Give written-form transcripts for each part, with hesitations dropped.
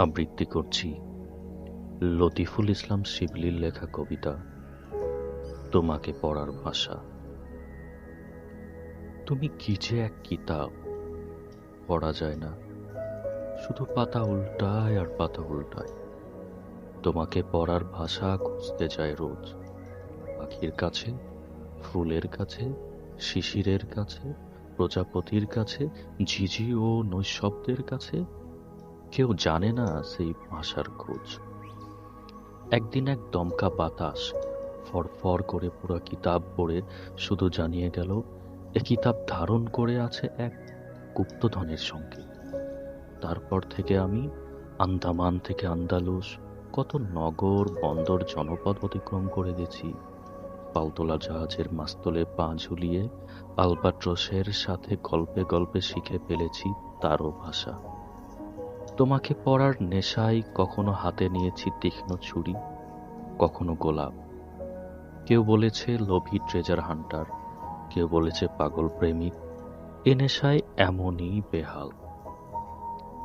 আবৃত্তি করছি লতিফুল ইসলাম শিবলীর লেখা কবিতা তোমাকে পড়ার ভাষা। তুমি কি যে এক কিতাব, পড়া যায় না, শুধু পাতা উল্টায় আর পাতা উল্টায়। তোমাকে পড়ার ভাষা খুঁজতে যায় রোজ, পাখির কাছে, ফুলের কাছে, শিশিরের কাছে, প্রজাপতির কাছে, ঝিঝি ও নৈশব্দের কাছে। কেউ জানে না সেই ভাষার খোঁজ। একদিন এক দমকা বাতাস ফরফর করে পুরো কিতাব পড়ে শুধু জানিয়ে গেল, এ কিতাব ধারণ করে আছে এক গুপ্তধনের সঙ্গে। তারপর থেকে আমি আন্দামান থেকে আন্দালুস, কত নগর বন্দর জনপদ অতিক্রম করে গেছি। পালতোলা জাহাজের মাস্তলে পা ঝুলিয়ে আলবাট্রসের সাথে গল্পে গল্পে শিখে ফেলেছি তারও ভাষা। তোমাকে পড়ার নেশায় কখনো হাতে নিয়েছি তীক্ষ্ণ ছুরি, কখনো গোলাপ। কেউ বলেছে লোভী ট্রেজার হান্টার, কেউ বলেছে পাগল প্রেমিক। এ নেশায় এমনই বেহাল।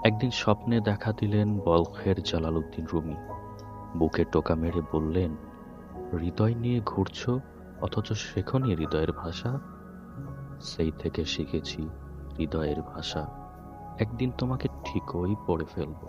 একদিন স্বপ্নে দেখা দিলেন বলখের জালালউদ্দিন রুমি। বুকে টোকা মেরে বললেন, হৃদয় নিয়ে ঘুরছ, অথচ শেখনি হৃদয়ের ভাষা। সেই থেকে শিখেছি হৃদয়ের ভাষা। একদিন তোমাকে ঠিকই পড়ে ফেলব।